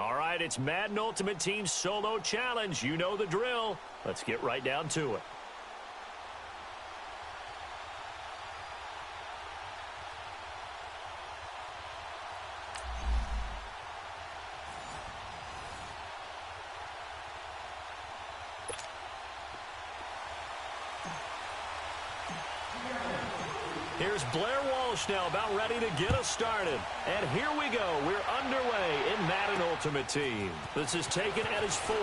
All right, it's Madden Ultimate Team Solo Challenge. You know the drill. Let's get right down to it. Here's Blair Walsh now about ready to get us started. And here we go. We're underway in Madden Ultimate Team. This is taken at his 4.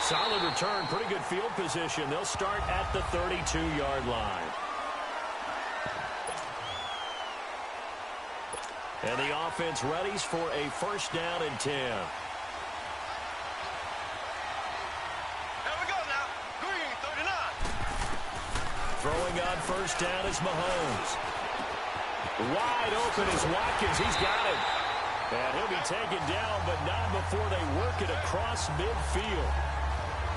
Solid return, pretty good field position. They'll start at the 32-yard line. And the offense readies for a first down and 10. Throwing on first down is Mahomes. Wide open is Watkins. He's got him. And he'll be taken down, but not before they work it across midfield.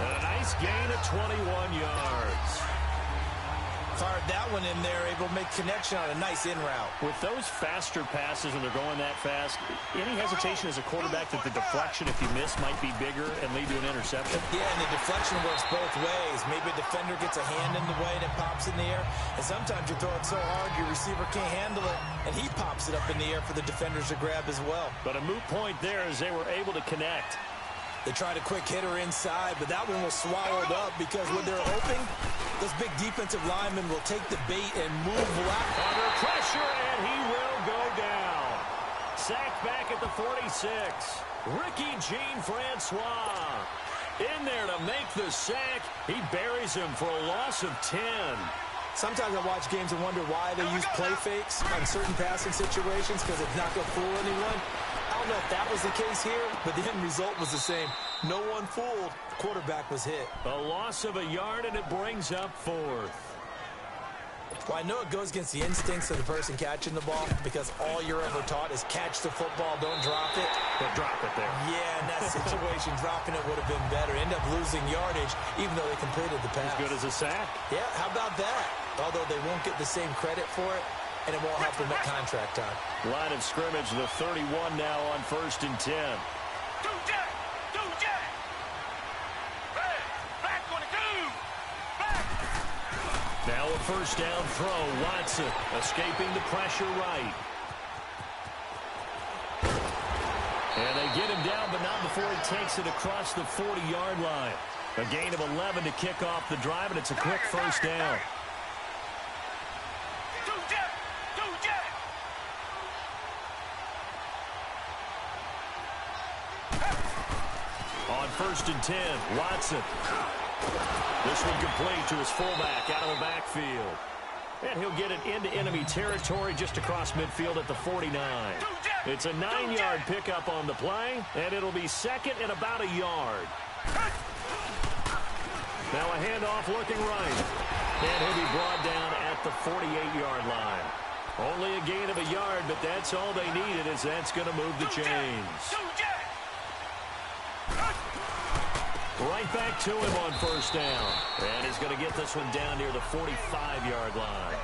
And a nice gain of 21 yards. Fired that one in there, able to make connection on a nice in route. With those faster passes when they're going that fast, any hesitation as a quarterback that the deflection, if you miss, might be bigger and lead to an interception? Yeah, and the deflection works both ways. Maybe a defender gets a hand in the way and it pops in the air. And sometimes you throw it so hard your receiver can't handle it, and he pops it up in the air for the defenders to grab as well. But a moot point there as they were able to connect. They tried a quick hitter inside, but that one was swallowed up because when they're hoping, those big defensive linemen will take the bait and move left. Under pressure, and he will go down. Sacked back at the 46. Ricky Jean-Francois in there to make the sack. He buries him for a loss of 10. Sometimes I watch games and wonder why they use play fakes on certain passing situations because it's not going to fool anyone. I don't know if that was the case here, but the end result was the same. No one fooled. The quarterback was hit. A loss of a yard, and it brings up 4th. Well, I know it goes against the instincts of the person catching the ball because all you're ever taught is catch the football, don't drop it. But drop it there. Yeah, in that situation, dropping it would have been better. End up losing yardage, even though they completed the pass. As good as a sack. Yeah, how about that? Although they won't get the same credit for it, and it won't help them at contract time. Line of scrimmage, the 31 now on 1st and 10. Now a first down throw. Watson escaping the pressure right. And they get him down, but not before he takes it across the 40-yard line. A gain of 11 to kick off the drive, and it's a quick first down. On 1st and 10, Watson. This one complete to his fullback out of the backfield. And he'll get it into enemy territory just across midfield at the 49. It's a 9-yard pickup on the play, and it'll be second and about a yard. Now a handoff looking right. And he'll be brought down at the 48-yard line. Only a gain of a yard, but that's all they needed, as that's going to move the chains. Right back to him on first down. And he's going to get this one down near the 45-yard line.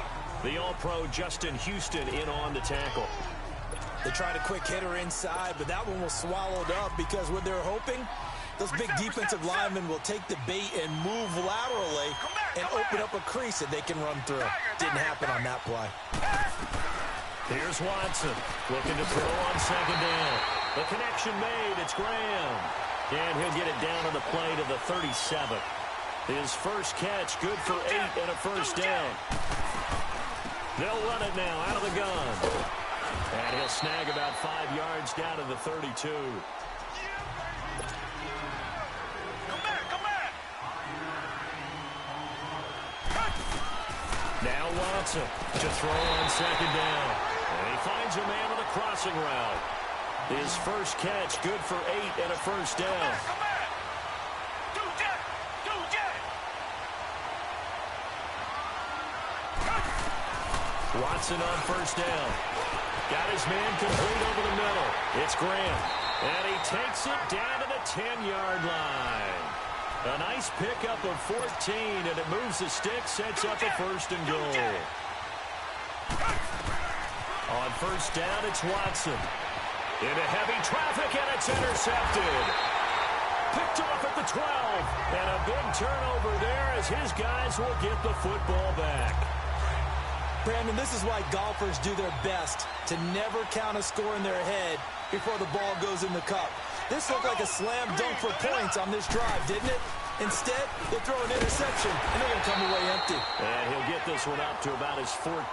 The All-Pro Justin Houston in on the tackle. They tried a quick hitter inside, but that one was swallowed up because when they're hoping, those big defensive linemen will take the bait and move laterally and open up a crease that they can run through. Didn't happen on that play. Here's Watson looking to throw on second down. The connection made. It's Graham. And he'll get it down on the play to the 37. His first catch, good for 8 and a first down. They'll run it now out of the gun. And he'll snag about 5 yards down to the 32. Now Watson to throw on second down. And he finds a man on the crossing route. His first catch, good for 8 and a first down. Watson on first down. Got his man complete over the middle. It's Graham. And he takes it down to the 10-yard line. A nice pickup of 14, and it moves the stick, sets up a first and goal. On first down, it's Watson. Into heavy traffic, and it's intercepted. Picked off at the 12. And a big turnover there as his guys will get the football back. Brandon, this is why golfers do their best to never count a score in their head before the ball goes in the cup. This looked like a slam dunk for points on this drive, didn't it? Instead, they throw an interception, and they're going to come away empty. And he'll get this one up to about his 14.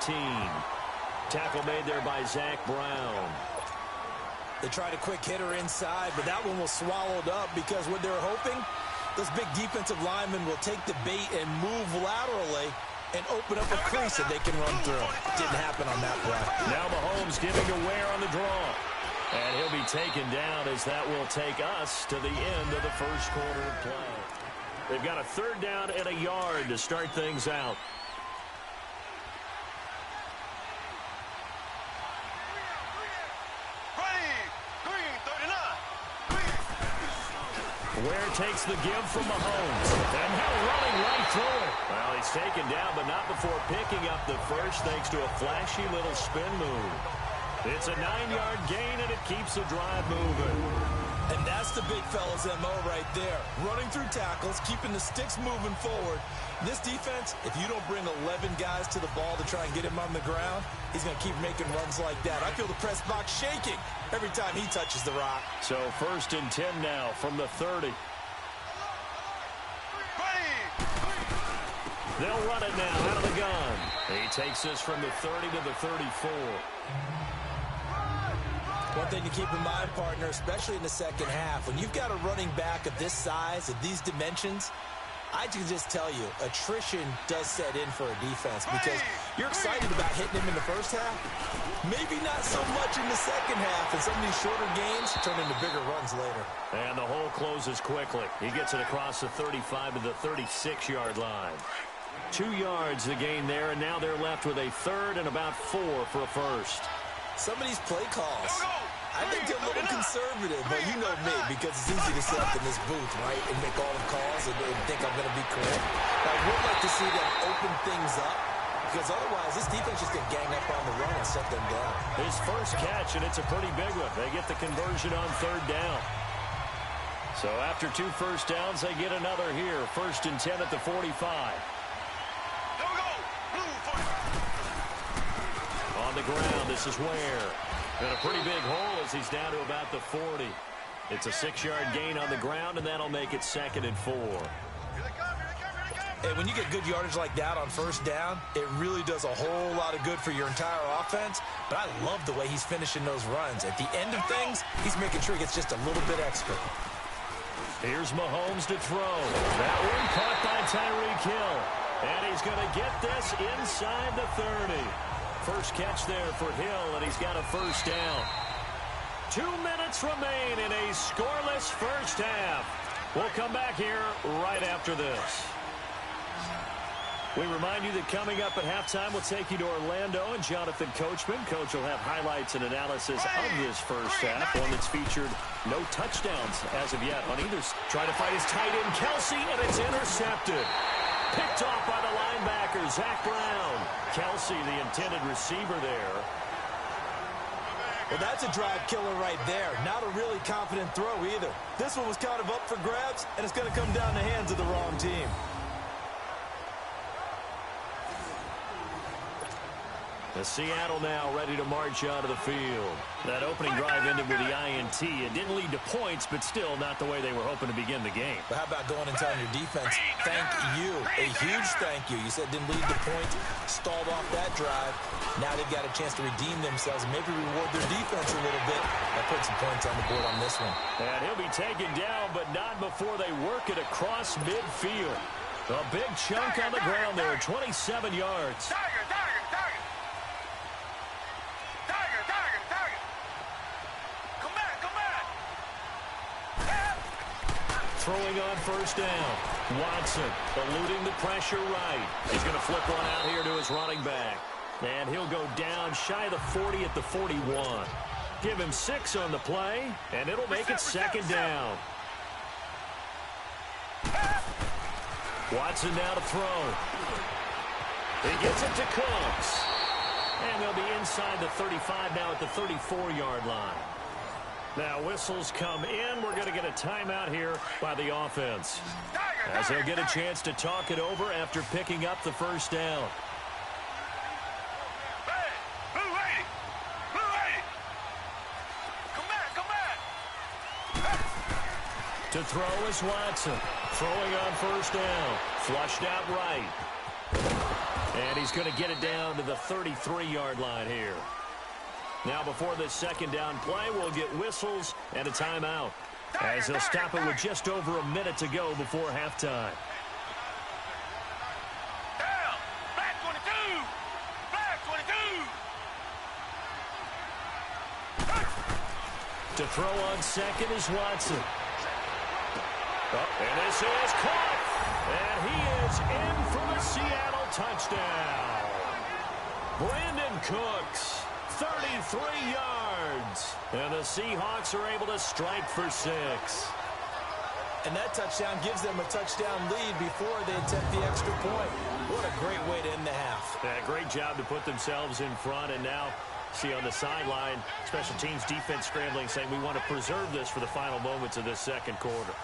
Tackle made there by Zach Brown. They tried a quick hitter inside, but that one was swallowed up because what they're hoping, those big defensive linemen will take the bait and move laterally and open up a crease that they can run through. Didn't happen on that play. Now Mahomes giving to Ware on the draw. And he'll be taken down as that will take us to the end of the first quarter of play. They've got a 3rd down and a yard to start things out. Ware takes the give from Mahomes. And he'll running right through it. Well, he's taken down, but not before picking up the first thanks to a flashy little spin move. It's a 9-yard gain, and it keeps the drive moving. And that's the big fella's MO right there. Running through tackles, keeping the sticks moving forward. This defense, if you don't bring 11 guys to the ball to try and get him on the ground, he's going to keep making runs like that. I feel the press box shaking every time he touches the rock. So 1st and 10 now from the 30. They'll run it now out of the gun. He takes this from the 30 to the 34. One thing to keep in mind, partner, especially in the second half, when you've got a running back of this size, of these dimensions, I can just tell you, attrition does set in for a defense because you're excited about hitting him in the first half. Maybe not so much in the second half, and some of these shorter gains turn into bigger runs later. And the hole closes quickly. He gets it across the 35 to the 36-yard line. 2 yards the gain there, and now they're left with a 3rd and about 4 for a first. Some of these play calls, I think they're a little conservative, but you know me, because it's easy to sit up in this booth, right, and make all the calls and think I'm going to be correct. But I would like to see them open things up, because otherwise this defense just going to gang up on the run and shut them down. His first catch, and it's a pretty big one. They get the conversion on 3rd down. So after 2 first downs, they get another here. 1st and 10 at the 45. On the ground, this is Ware. And a pretty big hole as he's down to about the 40. It's a 6-yard gain on the ground, and that'll make it 2nd and 4. Hey, when you get good yardage like that on 1st down, it really does a whole lot of good for your entire offense. But I love the way he's finishing those runs. At the end of things, he's making sure he gets just a little bit extra. Here's Mahomes to throw. That one caught by Tyreek Hill. And he's going to get this inside the 30. First catch there for Hill, and he's got a 1st down. 2 minutes remain in a scoreless first half. We'll come back here right after this. We remind you that coming up at halftime, we'll take you to Orlando and Jonathan Coachman. Coach will have highlights and analysis of this first half, one that's featured no touchdowns as of yet on either. Trying to fight his tight end, Kelsey, and it's intercepted. Picked off by the linebacker, Zach Brown. Kelsey, the intended receiver there. Well, that's a drive killer right there. Not a really confident throw either. This one was kind of up for grabs, and it's going to come down the hands of the wrong team. The Seattle now ready to march out of the field. That opening drive ended with the INT. It didn't lead to points, but still not the way they were hoping to begin the game. But how about going and telling your defense, thank you, a huge thank you. You said didn't lead to points, stalled off that drive. Now they've got a chance to redeem themselves and maybe reward their defense a little bit by putting some points on the board on this one. And he'll be taken down, but not before they work it across midfield. A big chunk on the ground there, 27 yards. Throwing on 1st down. Watson eluding the pressure right. He's going to flip one out here to his running back. And he'll go down shy of the 40 at the 41. Give him 6 on the play, and it'll make it 2nd down. Watson now to throw. He gets it to Cooks. And they'll be inside the 35 now at the 34-yard line. Now whistles come in. We're going to get a timeout here by the offense, as they'll get a chance to talk it over after picking up the first down. To throw is Watson. Throwing on first down. Flushed out right. And he's going to get it down to the 33-yard line here. Now before this second down play, we'll get whistles and a timeout, as they'll stop it with just over a minute to go before halftime. Flag 22! Flag 22! To throw on second is Watson. And this is caught. And he is in for the Seattle touchdown. Brandon Cooks, 33 yards. And the Seahawks are able to strike for 6. And that touchdown gives them a touchdown lead before they attempt the extra point. What a great way to end the half. Yeah, great job to put themselves in front. And now, see on the sideline, special teams defense scrambling, saying we want to preserve this for the final moments of this second quarter.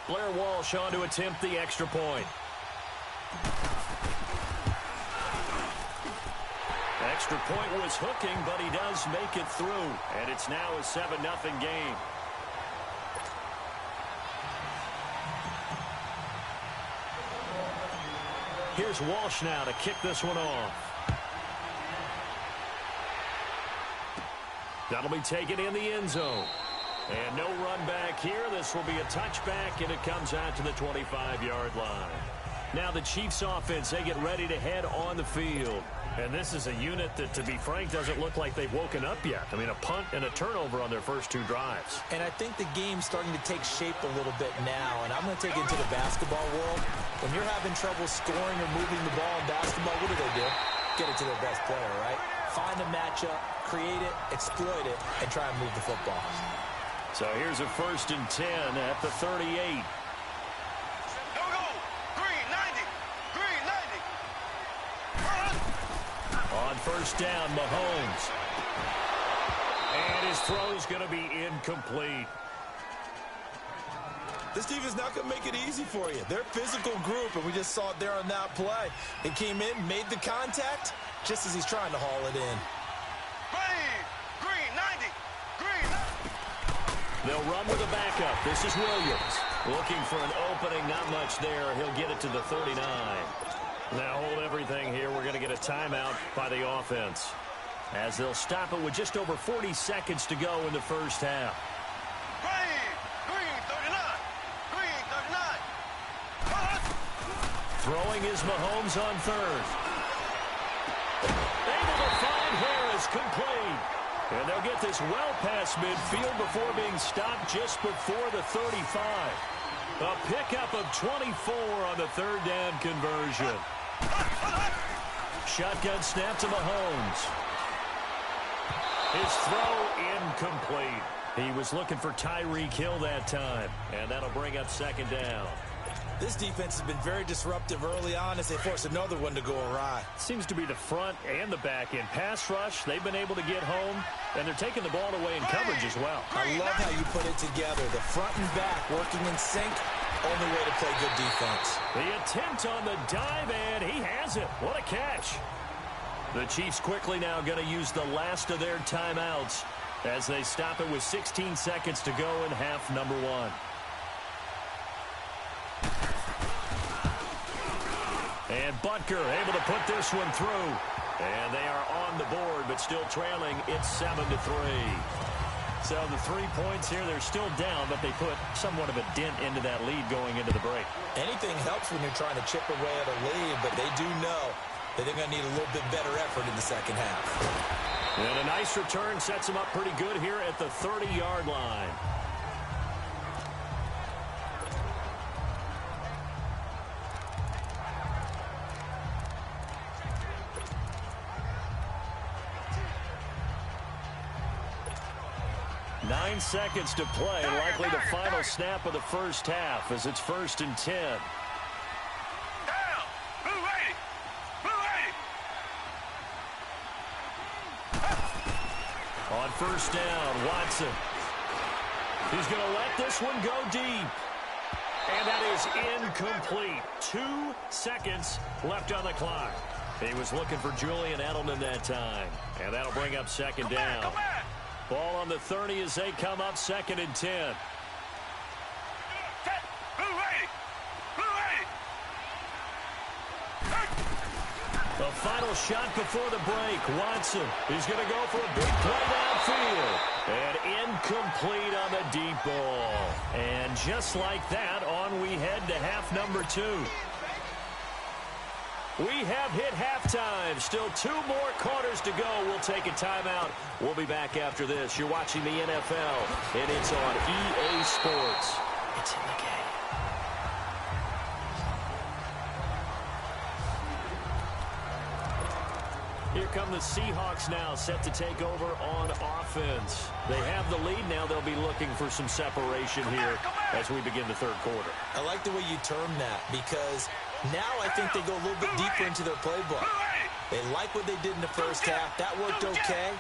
Blair Walsh on to attempt the extra point. Extra point was hooking, but he does make it through. And it's now a 7-0 game. Here's Walsh now to kick this one off. That'll be taken in the end zone. And no run back here. This will be a touchback, and it comes out to the 25-yard line. Now the Chiefs offense, they get ready to head on the field. And this is a unit that, to be frank, doesn't look like they've woken up yet. I mean, a punt and a turnover on their first 2 drives. And I think the game's starting to take shape a little bit now. And I'm going to take it into the basketball world. When you're having trouble scoring or moving the ball in basketball, what do? Get it to their best player, right? Find a matchup, create it, exploit it, and try and move the football. So here's a 1st and 10 at the 38. Green 90. Green 90. On first down, Mahomes. And his throw's going to be incomplete. This team is not going to make it easy for you. They're a physical group, and we just saw it there on that play. They came in, made the contact, just as he's trying to haul it in. Green 90. Green 90. They'll run with a backup. This is Williams. Looking for an opening, not much there. He'll get it to the 39. Now hold everything here. We're going to get a timeout by the offense, as they'll stop it with just over 40 seconds to go in the first half. Green 39. Green 39. Throwing is Mahomes on third. Able to find Harris, complete. And they'll get this well past midfield before being stopped just before the 35. A pickup of 24 on the third down conversion. Shotgun snap to Mahomes. His throw incomplete. He was looking for Tyreek Hill that time, and that'll bring up second down. This defense has been very disruptive early on as they force another one to go awry. Seems to be the front and the back end. Pass rush, they've been able to get home, and they're taking the ball away in coverage as well. I love how you put it together. The front and back working in sync. Only way to play good defense. The attempt on the dive, and he has it. What a catch. The Chiefs quickly now going to use the last of their timeouts as they stop it with 16 seconds to go in half number 1. And Butker able to put this one through. And they are on the board, but still trailing. It's 7-3. So the 3 points here, they're still down, but they put somewhat of a dent into that lead going into the break. Anything helps when you're trying to chip away at a lead, but they do know that they're going to need a little bit better effort in the second half. And a nice return sets them up pretty good here at the 30-yard line. Nine seconds to play, likely the final snap of the first half as it's 1st and 10. Down. Blue 80. Blue 80. On first down, Watson. He's going to let this one go deep. And that is incomplete. 2 seconds left on the clock. He was looking for Julian Edelman that time. And that'll bring up second down. Ball on the 30 as they come up, 2nd and 10. The final shot before the break. Watson. He's going to go for a big play downfield. And incomplete on the deep ball. And just like that, on we head to half number 2. We have hit halftime. Still 2 more quarters to go. We'll take a timeout. We'll be back after this. You're watching the NFL, and it's on EA Sports. It's in the game. Here come the Seahawks now, set to take over on offense. They have the lead now. They'll be looking for some separation here as we begin the third quarter. I like the way you term that, because now I think they go a little bit deeper into their playbook. They like what they did in the first half. That worked okay.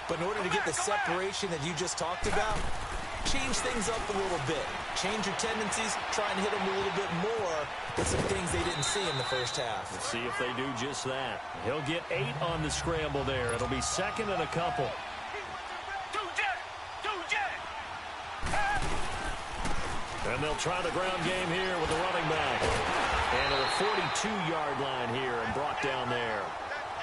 But in order to get the separation that you just talked about, change things up a little bit. Change your tendencies, try and hit them a little bit more with some things they didn't see in the first half. Let's see if they do just that. He'll get 8 on the scramble there. It'll be 2nd and a couple. And they'll try the ground game here with the running back. And to the 42-yard line here and brought down there.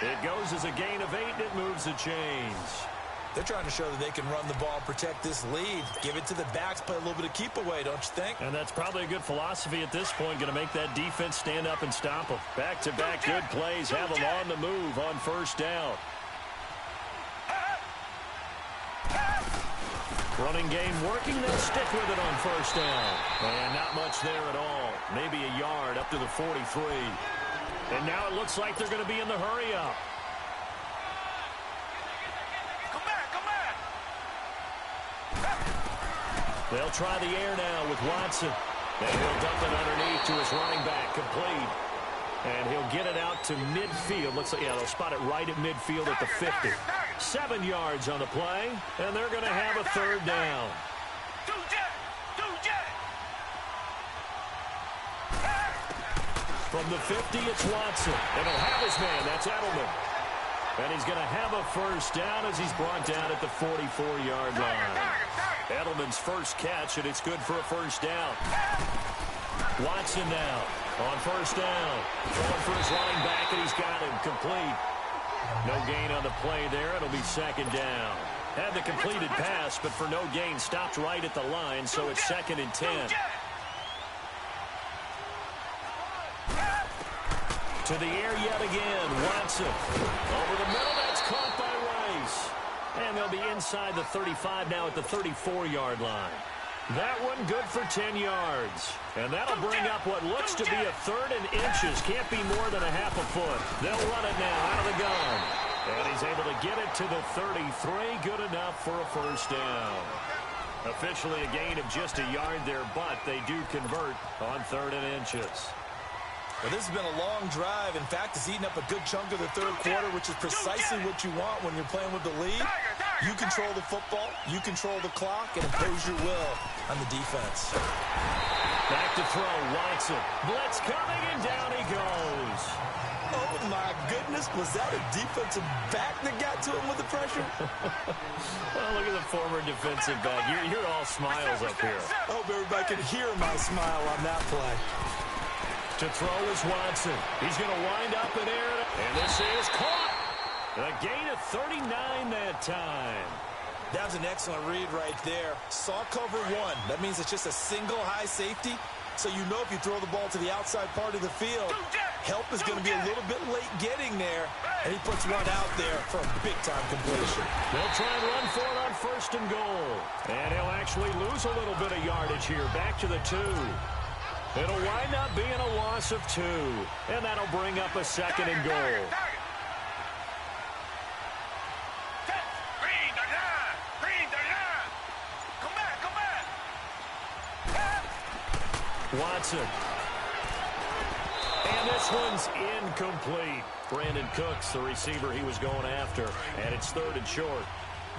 It goes as a gain of 8, and it moves the chains. They're trying to show that they can run the ball, protect this lead. Give it to the backs, play a little bit of keep away, don't you think? And that's probably a good philosophy at this point. Going to make that defense stand up and stop them. Back-to-back good plays. Have them on the move on first down. Running game working. They'll stick with it on first down. And not much there at all. Maybe a yard up to the 43. And now it looks like they're going to be in the hurry-up. They'll try the air now with Watson. And he'll dump it underneath to his running back, complete. And he'll get it out to midfield. Looks like, yeah, they'll spot it right at midfield at the 50. 7 yards on the play, and they're going to have a third down. From the 50, it's Watson. And he'll have his man. That's Edelman. And he's going to have a first down as he's brought down at the 44-yard line. Edelman's first catch, and it's good for a first down. Watson now on first down. Throwing for his running back, and he's got him complete. No gain on the play there. It'll be second down. Had the completed pass, but for no gain, stopped right at the line, so it's 2nd and 10. To the air yet again, Watson. Over the middle, that's caught by Rice. And they'll be inside the 35 now at the 34-yard line. That one good for 10 yards. And that'll bring up what looks to be a 3rd and inches. Can't be more than a half a foot. They'll run it now out of the gun. And he's able to get it to the 33. Good enough for a first down. Officially a gain of just a yard there, but they do convert on 3rd and inches. Well, this has been a long drive. In fact, it's eaten up a good chunk of the third quarter, which is precisely what you want when you're playing with the lead. You control the football, you control the clock, and impose your will on the defense. Back to throw, Watson. Blitz coming, and down he goes. Oh, my goodness. Was that a defensive back that got to him with the pressure? Well, look at the former defensive back. You're all smiles up here. I hope everybody can hear my smile on that play. To throw is Watson. He's going to wind up in air. And this is caught. A gain of 39 that time. That was an excellent read right there. Saw cover 1. That means it's just a single high safety. So you know if you throw the ball to the outside part of the field, help is going to be a little bit late getting there. And he puts one out there for a big-time completion. They'll try and run for it on 1st and goal. And he'll actually lose a little bit of yardage here. Back to the 2. It'll wind up being a loss of 2. And that'll bring up a 2nd and goal. Watson. And this one's incomplete. Brandon Cooks, the receiver he was going after. And it's 3rd and short.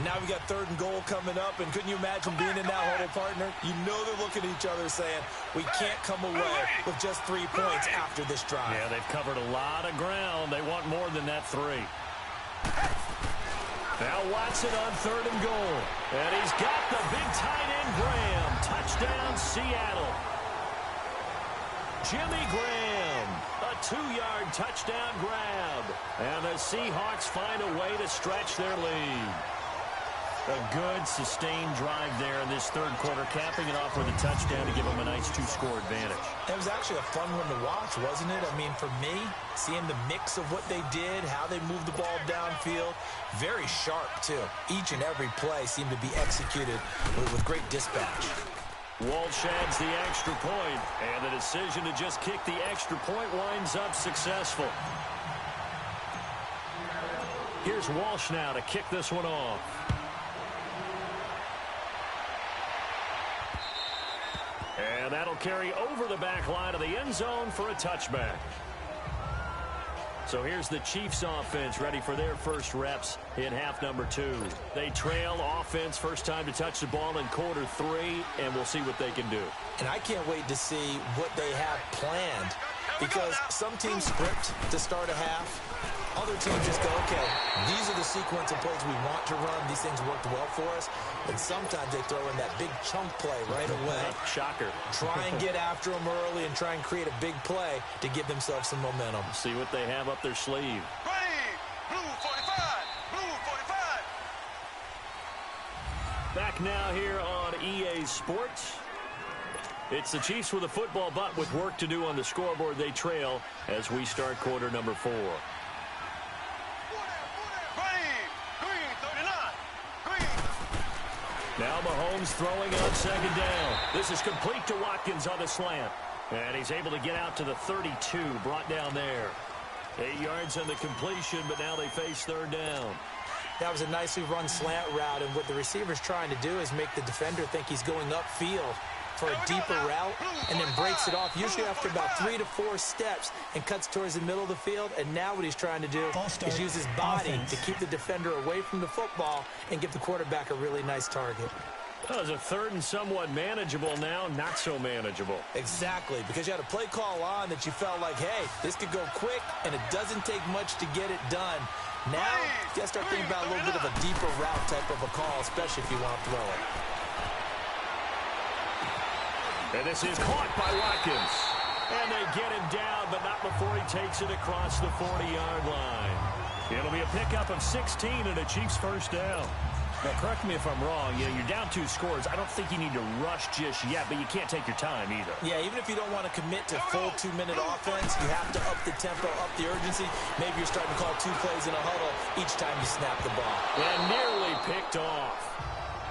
Now we got 3rd and goal coming up, and couldn't you imagine being in that huddle, partner? You know they're looking at each other saying, we can't come away with just 3 points after this drive. Yeah, they've covered a lot of ground. They want more than that 3. Now Watson on 3rd and goal. And he's got the big tight end, Graham. Touchdown, Seattle. Jimmy Graham, a 2-yard touchdown grab. And the Seahawks find a way to stretch their lead. A good, sustained drive there in this 3rd quarter, capping it off with a touchdown to give them a nice 2-score advantage. It was actually a fun one to watch, wasn't it? I mean, for me, seeing the mix of what they did, how they moved the ball downfield, very sharp, too. Each and every play seemed to be executed with great dispatch. Walsh adds the extra point, and the decision to just kick the extra point winds up successful. Here's Walsh now to kick this one off. And that'll carry over the back line of the end zone for a touchback. So here's the Chiefs offense ready for their first reps in half number 2. They trail offense, first time to touch the ball in quarter 3, and we'll see what they can do. And I can't wait to see what they have planned, because some teams script to start a half. Other teams just go, okay, these are the sequence of plays we want to run. These things worked well for us. And sometimes they throw in that big chunk play right away. Shocker. Try and get after them early and try and create a big play to give themselves some momentum. See what they have up their sleeve. Blue 45. Blue 45. Back now here on EA Sports. It's the Chiefs with a football, but with work to do on the scoreboard. They trail as we start quarter number 4. Now Mahomes throwing on 2nd down. This is complete to Watkins on the slant. And he's able to get out to the 32, brought down there. 8 yards on the completion, but now they face 3rd down. That was a nicely run slant route, and what the receiver's trying to do is make the defender think he's going upfield for a deeper route, and then breaks it off, usually after about 3 to 4 steps, and cuts towards the middle of the field. And now what he's trying to do is use his body to keep the defender away from the football and give the quarterback a really nice target. That was a 3rd and somewhat manageable, now not so manageable. Exactly, because you had a play call on that you felt like, hey, this could go quick, and it doesn't take much to get it done. Now, you got to start thinking about a little bit of a deeper route type of a call, especially if you want to throw it. And this is caught by Watkins. And they get him down, but not before he takes it across the 40-yard line. It'll be a pickup of 16 and a Chiefs first down. Now, correct me if I'm wrong. You're down 2 scores. I don't think you need to rush just yet, but you can't take your time either. Yeah, even if you don't want to commit to full 2-minute offense, you have to up the tempo, up the urgency. Maybe you're starting to call 2 plays in a huddle each time you snap the ball. And nearly picked off.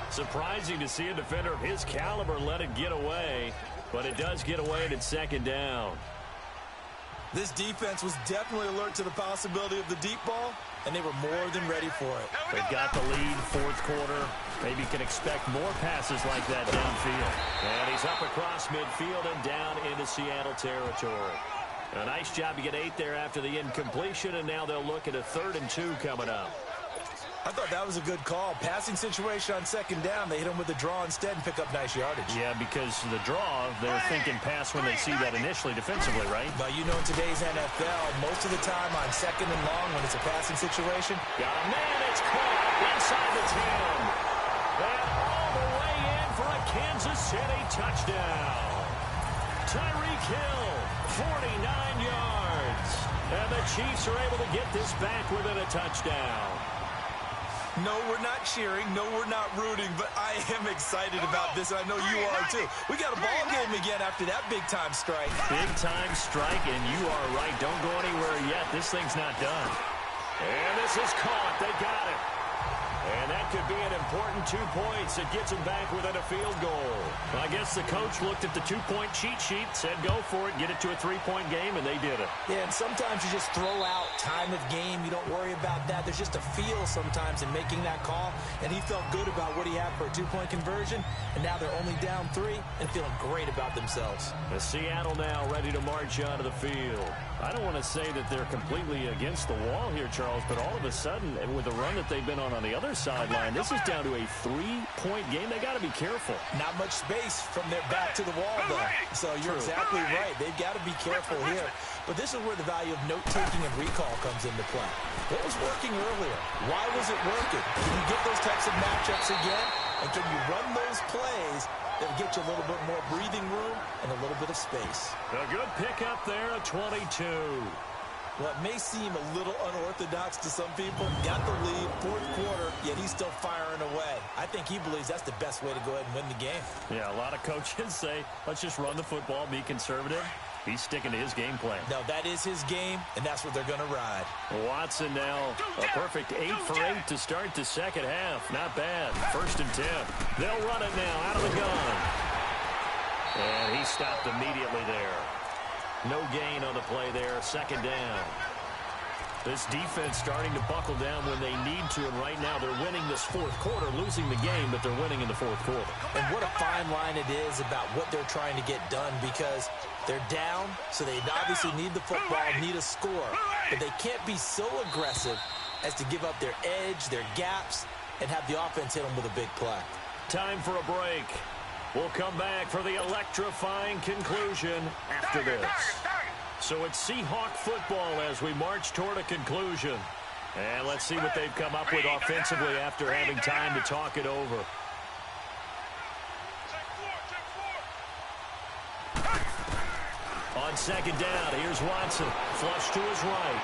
Surprising to see a defender of his caliber let it get away, but it does get away and it's 2nd down. This defense was definitely alert to the possibility of the deep ball, and they were more than ready for it. They've got the lead, 4th quarter. Maybe you can expect more passes like that downfield. And he's up across midfield and down into Seattle territory. A nice job to get 8 there after the incompletion, and now they'll look at a 3rd and 2 coming up. I thought that was a good call. Passing situation on 2nd down. They hit him with a draw instead and pick up nice yardage. Yeah, because the draw, they're thinking pass when they see that initially defensively, right? But you know, in today's NFL, most of the time on 2nd and long when it's a passing situation. Got a man, it's caught inside the 10. And all the way in for a Kansas City touchdown. Tyreek Hill, 49 yards. And the Chiefs are able to get this back within a touchdown. No, we're not cheering. No, we're not rooting. But I am excited about this, and I know you are too. We got a ball game again after that big-time strike. Big-time strike, and you are right. Don't go anywhere yet. This thing's not done. And this is caught. They got it. And that could be an important 2 points. It gets them back within a field goal. I guess the coach looked at the 2-point cheat sheet, said go for it, get it to a 3-point game, and they did it. Yeah, and sometimes you just throw out time of game. You don't worry about that. There's just a feel sometimes in making that call, and he felt good about what he had for a 2-point conversion, and now they're only down 3 and feeling great about themselves. The Seattle now ready to march onto the field. I don't want to say that they're completely against the wall here, Charles, but all of a sudden, with the run that they've been on the other sideline. This is down to a 3-point game. They got to be careful. Not much space from their back to the wall, though. So you're exactly right. They've got to be careful here. But this is where the value of note-taking and recall comes into play. What was working earlier? Why was it working? Can you get those types of matchups again? And can you run those plays that will get you a little bit more breathing room and a little bit of space? A good pickup there at 22. Well, it may seem a little unorthodox to some people. Got the lead, fourth quarter, yet he's still firing away. I think he believes that's the best way to go ahead and win the game. Yeah, a lot of coaches say, let's just run the football, be conservative. He's sticking to his game plan. No, that is his game, and that's what they're going to ride. Watson now, a perfect 8 for 8 to start the second half. Not bad. 1st and 10. They'll run it now out of the gun. And he stopped immediately there. No gain on the play there. 2nd down. This defense starting to buckle down when they need to, and right now they're winning this fourth quarter, losing the game, but they're winning in the fourth quarter. And what a fine line it is about what they're trying to get done, because they're down, so they obviously need the football, need a score, but they can't be so aggressive as to give up their edge, their gaps, and have the offense hit them with a big play. Time for a break. We'll come back for the electrifying conclusion after this. So it's Seahawk football as we march toward a conclusion. And let's see what they've come up with offensively after having time to talk it over. On 2nd down, here's Watson. Flush to his right.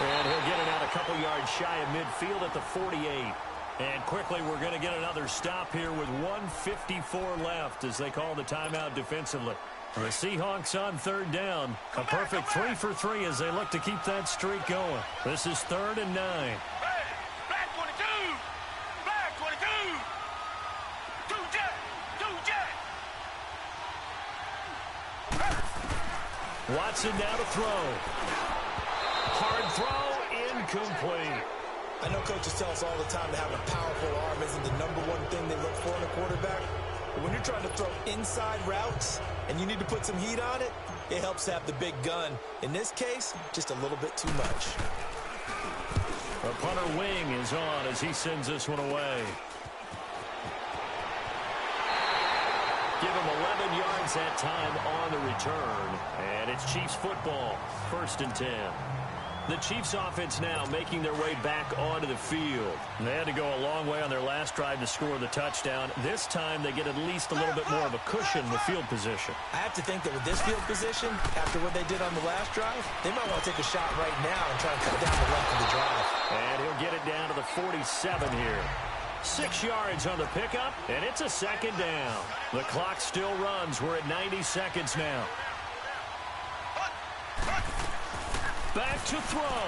And he'll get it out a couple yards shy of midfield at the 48. And quickly, we're going to get another stop here with 1:54 left as they call the timeout defensively. The Seahawks on 3rd down. A perfect 3 for 3 as they look to keep that streak going. This is 3rd and 9. Black 22! Black 22! Two jet! Watson now to throw. Hard throw, incomplete. I know coaches tell us all the time that having a powerful arm isn't the #1 thing they look for in a quarterback. But when you're trying to throw inside routes and you need to put some heat on it, it helps to have the big gun. In this case, just a little bit too much. The punter wing is on as he sends this one away. Give him 11 yards that time on the return. And it's Chiefs football, 1st and 10. The Chiefs offense now making their way back onto the field. They had to go a long way on their last drive to score the touchdown. This time they get at least a little bit more of a cushion with field position. I have to think that with this field position, after what they did on the last drive, they might want to take a shot right now and try and cut down the length of the drive. And he'll get it down to the 47 here. 6 yards on the pickup, and it's a 2nd down. The clock still runs. We're at 90 seconds now. Back to throw.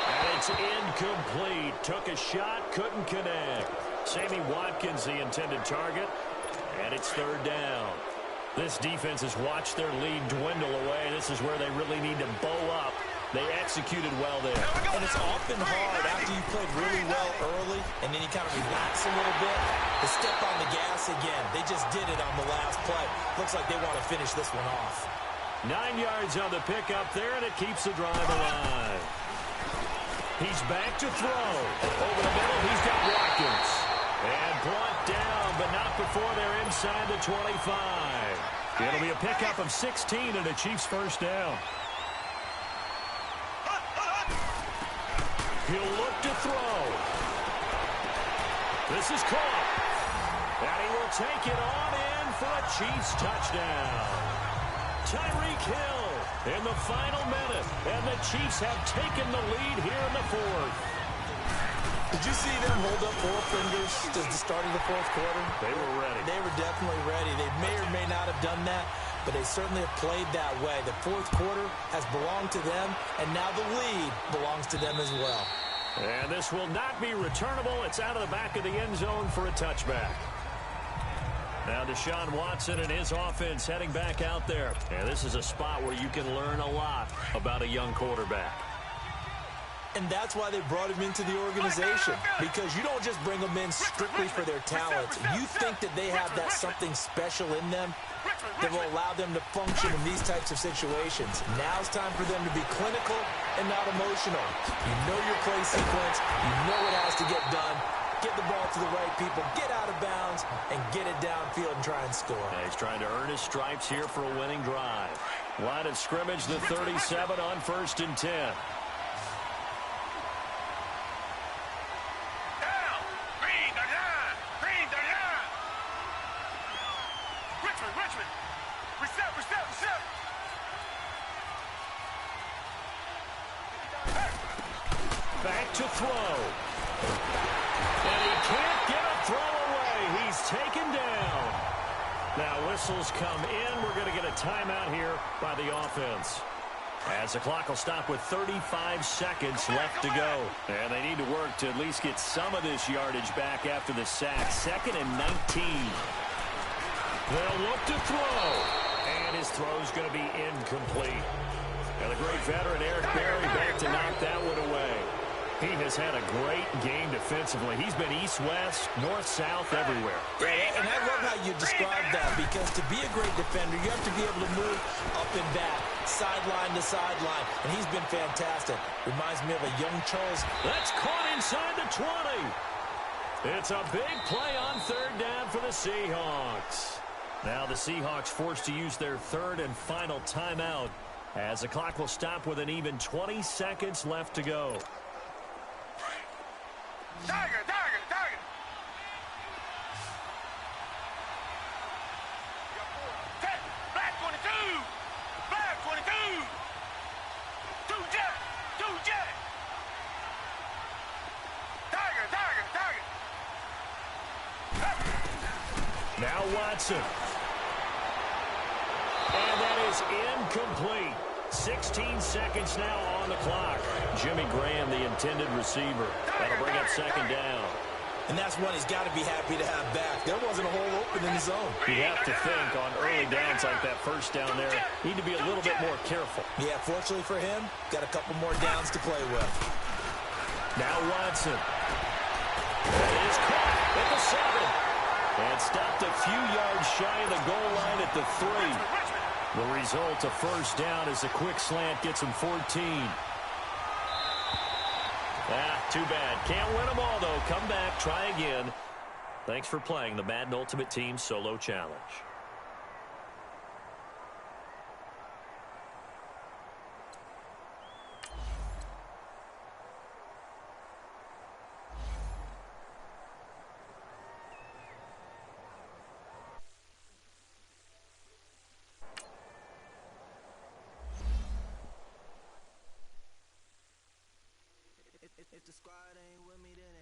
And it's incomplete. Took a shot, couldn't connect. Sammy Watkins, the intended target. And it's 3rd down. This defense has watched their lead dwindle away. This is where they really need to bow up. They executed well there. And it's often hard after you played really well early and then you kind of relax a little bit to step on the gas again. They just did it on the last play. Looks like they want to finish this one off. 9 yards on the pickup there, and it keeps the drive alive. He's back to throw. Over the middle, he's got Watkins. And brought down, but not before they're inside the 25. It'll be a pickup of 16 and a Chiefs 1st down. He'll look to throw. This is caught. And he will take it on in for a Chiefs touchdown. Tyreek Hill in the final minute, and the Chiefs have taken the lead here in the 4th. Did you see them hold up 4 fingers to the start of the 4th quarter? They were ready. They were definitely ready. They may or may not have done that, but they certainly have played that way. The 4th quarter has belonged to them, and now the lead belongs to them as well. And this will not be returnable. It's out of the back of the end zone for a touchback. Now Deshaun Watson and his offense heading back out there. And this is a spot where you can learn a lot about a young quarterback. And that's why they brought him into the organization, because you don't just bring them in strictly for their talent. You think that they have that something special in them that will allow them to function in these types of situations. Now it's time for them to be clinical and not emotional. You know your play sequence. You know what has to get done. Get the ball to the right people, get out of bounds, and get it downfield and try and score. Yeah, he's trying to earn his stripes here for a winning drive. Line of scrimmage, the 37 on 1st and 10. Back to throw. And he can't get a throw away. He's taken down. Now whistles come in. We're going to get a timeout here by the offense. As the clock will stop with 35 seconds left to go. And they need to work to at least get some of this yardage back after the sack. 2nd and 19. They'll look to throw. And his throw's going to be incomplete. And the great veteran Eric Berry back to knock that one away. He has had a great game defensively. He's been east-west, north-south, everywhere. And I love how you describe that, because to be a great defender, you have to be able to move up and back, sideline to sideline, and he's been fantastic. Reminds me of a young Charles. That's caught inside the 20. It's a big play on 3rd down for the Seahawks. Now the Seahawks forced to use their 3rd and final timeout, as the clock will stop with an even 20 seconds left to go. Tiger. Black 22. Black 22. Two jet. Tiger. Now Watson. And that is incomplete. 16 seconds now on the clock. Jimmy Graham, the intended receiver. That'll bring up 2nd down. And that's one he's got to be happy to have back. There wasn't a hole open in the zone. You have to think on early downs like that first down there, need to be a little bit more careful. Yeah, fortunately for him, got a couple more downs to play with. Now Watson. That is caught at the 7. And stopped a few yards shy of the goal line at the 3. The result, a first down, as the quick slant gets him 14. Too bad. Can't win them all, though. Come back, try again. Thanks for playing the Madden Ultimate Team Solo Challenge. If the squad ain't with me, then